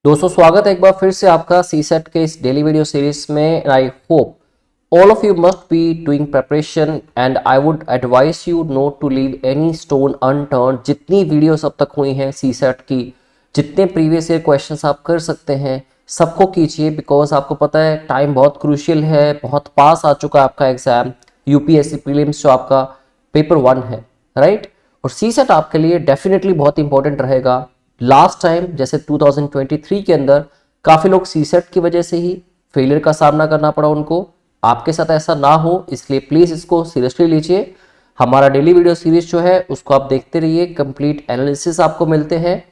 दोस्तों स्वागत है एक बार फिर से आपका सीसेट के इस डेली वीडियो सीरीज में। I hope all of you must be doing preparation and I would advise you not to leave any stone unturned. जितनी वीडियोस अब तक हुई हैं सीसेट की, जितने प्रीवियस ईयर क्वेश्चंस आप कर सकते हैं सबको कीजिए, बिकॉज आपको पता है टाइम बहुत क्रूशियल है, बहुत पास आ चुका है आपका एग्जाम यूपीएससी प्रीलिम्स जो आपका पेपर 1 है, राइट। और सीसेट आपके लिए डेफिनेटली बहुत इंपॉर्टेंट रहेगा। लास्ट टाइम जैसे 2023 के अंदर काफी लोग सीसेट की वजह से ही फेलियर का सामना करना पड़ा उनको। आपके साथ ऐसा ना हो इसलिए प्लीज इसको सीरियसली लीजिए। हमारा डेली वीडियो सीरीज जो है उसको आप देखते रहिए, कंप्लीट एनालिसिस आपको मिलते हैं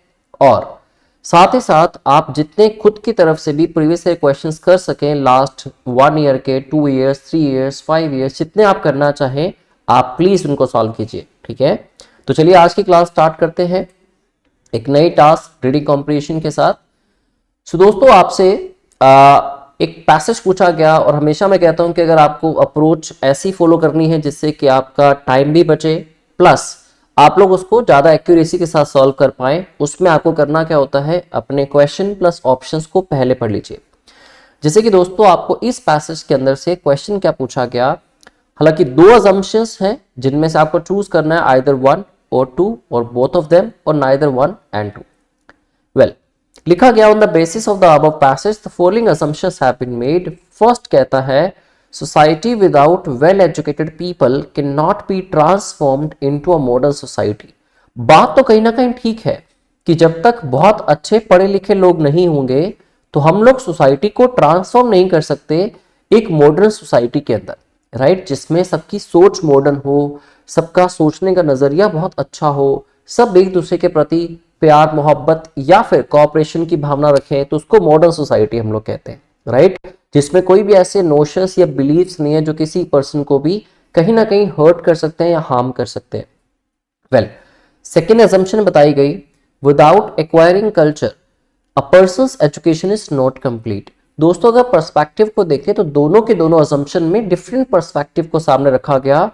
और साथ ही साथ आप जितने खुद की तरफ से भी प्रीवियस ईयर क्वेश्चंस कर सकें, लास्ट 1 ईयर के, 2 ईयर्स, 3 ईयर्स, 5 ईयर्स, जितने आप करना चाहें आप प्लीज उनको सॉल्व कीजिए, ठीक है। तो चलिए आज की क्लास स्टार्ट करते हैं एक नई टास्क रीडिंग कॉम्प्रिहेंशन के साथ। सो दोस्तों आपसे एक पैसेज पूछा गया और हमेशा मैं कहता हूं कि अगर आपको अप्रोच ऐसी फॉलो करनी है जिससे कि आपका टाइम भी बचे प्लस आप लोग उसको ज्यादा एक्यूरेसी के साथ सॉल्व कर पाए, उसमें आपको करना क्या होता है, अपने क्वेश्चन प्लस ऑप्शंस को पहले पढ़ लीजिए। जैसे कि दोस्तों आपको इस पैसेज के अंदर से क्वेश्चन क्या पूछा गया, हालांकि 2 असम्पशंस हैं जिनमें से आपको चूज करना है either 1 or 2 or both of them or neither 1 and 2. Well, लिखा गया on the basis of the above passage the following assumptions have been made. First कहता है society without well educated people cannot be transformed into a modern society. बात तो कहीं ना कहीं ठीक है कि जब तक बहुत अच्छे पढ़े लिखे लोग नहीं होंगे तो हम लोग सोसाइटी को ट्रांसफॉर्म नहीं कर सकते एक मॉडर्न सोसाइटी के अंदर, राइट, जिसमें सबकी सोच मॉडर्न हो, सबका सोचने का नजरिया बहुत अच्छा हो, सब एक दूसरे के प्रति प्यार मोहब्बत या फिर कोऑपरेशन की भावना रखें, तो उसको मॉडर्न सोसाइटी हम लोग कहते हैं, राइट। जिसमें कोई भी ऐसे नोशंस या बिलीव्स नहीं है जो किसी पर्सन को भी कहीं ना कहीं हर्ट कर सकते हैं या हार्म कर सकते हैं। वेल, सेकेंड असम्पशन बताई गई, without acquiring culture a person's education is not complete. दोस्तों अगर पर्सपेक्टिव को देखें तो दोनों के दोनों असम्पशन में डिफरेंट पर्सपेक्टिव को सामने रखा गया।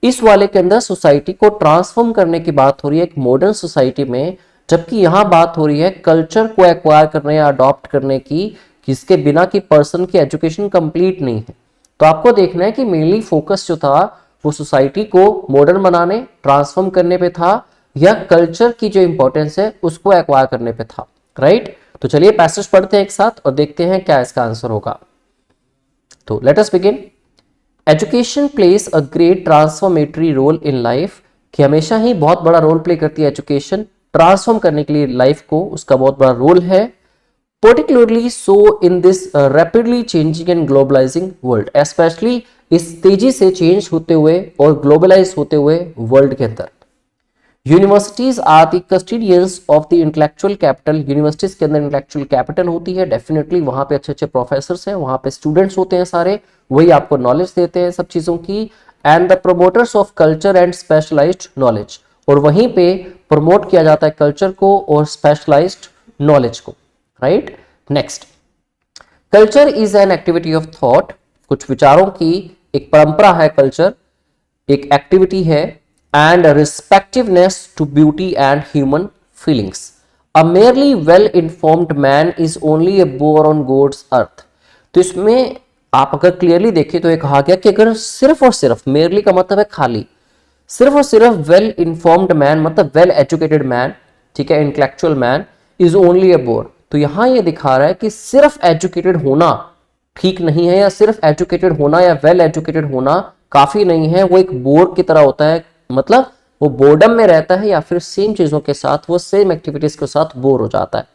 इस वाले के अंदर सोसाइटी को ट्रांसफॉर्म करने की बात हो रही है एक मॉडर्न सोसाइटी में, जबकि यहां बात हो रही है कल्चर को एक्वायर करने या अडॉप्ट करने की, जिसके बिना की पर्सन की एजुकेशन कंप्लीट नहीं है। तो आपको देखना है कि मेनली फोकस जो था वो सोसाइटी को मॉडर्न बनाने, ट्रांसफॉर्म करने पे था या कल्चर की जो इंपॉर्टेंस है उसको एक्वायर करने पे था, राइट। तो चलिए पैसेज पढ़ते हैं एक साथ और देखते हैं क्या इसका आंसर होगा। तो let us begin. Education plays a great transformatory role in life, कि हमेशा ही बहुत बड़ा रोल प्ले करती है एजुकेशन ट्रांसफॉर्म करने के लिए लाइफ को, उसका बहुत बड़ा रोल है। Particularly so in this rapidly changing and globalising world, specially इस तेजी से चेंज होते हुए और ग्लोबलाइज होते हुए वर्ल्ड के अंदर। Universities are the custodians of the intellectual capital, universities के अंदर इंटेलेक्चुअल कैपिटल होती है, डेफिनेटली वहां पे अच्छे अच्छे प्रोफेसर्स हैं, वहां पे स्टूडेंट्स होते हैं सारे, वही आपको नॉलेज देते हैं सब चीजों की। And the promoters of culture and specialised knowledge, और वहीं पे प्रमोट किया जाता है कल्चर को और स्पेशलाइज्ड नॉलेज को, right. Next, culture is an activity of thought, कुछ विचारों की एक परंपरा है कल्चर, एक एक्टिविटी है। And respectiveness to beauty and human feelings, a merely well informed man is only a bore on God's earth. तो इसमें आप अगर क्लियरली देखें तो ये कहा गया कि अगर सिर्फ और सिर्फ, मेयरली का मतलब है खाली, सिर्फ और सिर्फ वेल इन्फॉर्म्ड मैन मतलब वेल एजुकेटेड मैन, ठीक है, intellectual man is only a bore. तो यहां ये दिखा रहा है कि सिर्फ एजुकेटेड होना ठीक नहीं है या सिर्फ एजुकेटेड होना या वेल एजुकेटेड होना काफी नहीं है, वो एक बोर की तरह होता है, मतलब वो बोर्डम में रहता है या फिर सेम चीजों के साथ, वो सेम एक्टिविटीज के साथ बोर हो जाता है।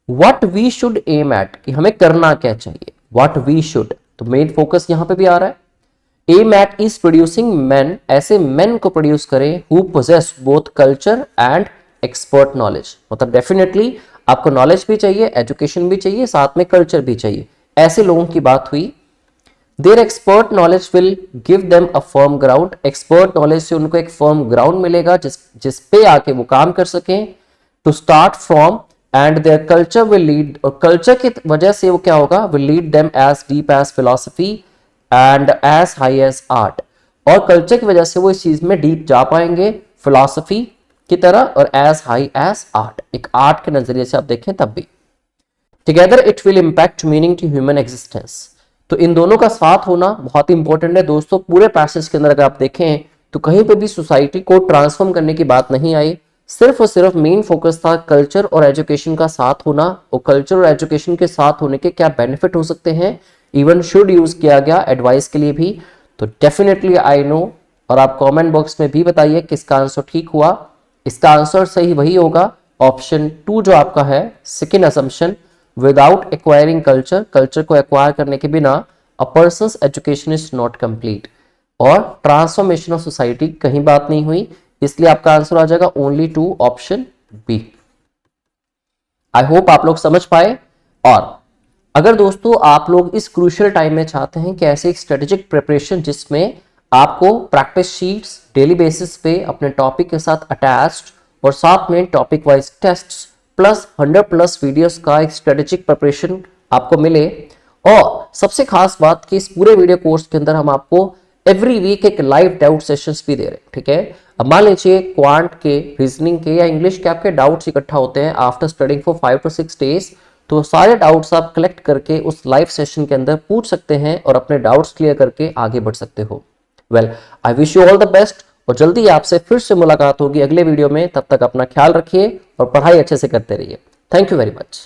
What we should aim at, कि हमें करना क्या चाहिए, व्हाट वी शुड, तो मेन फोकस यहां पे भी आ रहा है। Aim at is producing man, ऐसे मैन को प्रोड्यूस करें who possess both culture and expert knowledge, मतलब डेफिनेटली आपको नॉलेज भी चाहिए, एजुकेशन भी चाहिए, साथ में कल्चर भी चाहिए, ऐसे लोगों की बात हुई। Their expert knowledge will give them a firm ground, expert knowledge से उनको एक firm ground मिलेगा जिस पे आके वो काम कर सकें to start from, and their culture will lead, और culture की वजह से वो क्या होगा, will lead them as deep as philosophy and as high as art, और culture की वजह से वो इस चीज में deep जा पाएंगे philosophy की तरह और as high as art, एक art के नजरिए से आप देखें तब भी, together it will impact meaning to human existence. तो इन दोनों का साथ होना बहुत इंपॉर्टेंट है दोस्तों। पूरे पैसेज के अंदर अगर आप देखें तो कहीं पे भी सोसाइटी को ट्रांसफॉर्म करने की बात नहीं आई, सिर्फ और सिर्फ मेन फोकस था कल्चर और एजुकेशन का साथ होना, और कल्चर और एजुकेशन के साथ होने के क्या बेनिफिट हो सकते हैं, इवन शुड यूज किया गया एडवाइस के लिए भी। तो डेफिनेटली आई नो, और आप कमेंट बॉक्स में भी बताइए किसका आंसर ठीक हुआ। इसका आंसर सही वही होगा ऑप्शन 2 जो आपका है second assumption, without acquiring culture, culture को एक्वायर करने के बिना a person's education is not complete. और ट्रांसफॉर्मेशन ऑफ सोसाइटी कहीं बात नहीं हुई, इसलिए आपका आंसर आ जाएगा only 2 option B. I hope आप लोग समझ पाए। और अगर दोस्तों आप लोग इस क्रूशियल टाइम में चाहते हैं कि ऐसे एक स्ट्रेटेजिक प्रिपरेशन जिसमें आपको प्रैक्टिस शीट्स डेली बेसिस पे अपने टॉपिक के साथ अटैच्ड और साथ में topic wise tests plus 100+ videos का एक स्ट्रेटेजिक प्रिपरेशन आपको मिले, और सबसे खास बात कि इस पूरे वीडियो कोर्स के अंदर हम आपको एवरी वीक एक लाइव डाउट सेशंस भी दे रहे हैं, ठीक है। अब मान लीजिए क्वांट के, रीजनिंग के या इंग्लिश के आपके डाउट्स इकट्ठा होते हैं after studying for 5 to 6 days, तो सारे डाउट्स आप कलेक्ट करके उस लाइव सेशन के अंदर पूछ सकते हैं और अपने डाउट्स क्लियर करके आगे बढ़ सकते हो। Well, I wish you all the best, और जल्दी आपसे फिर से मुलाकात होगी अगले वीडियो में। तब तक अपना ख्याल रखिए और पढ़ाई अच्छे से करते रहिए। Thank you very much.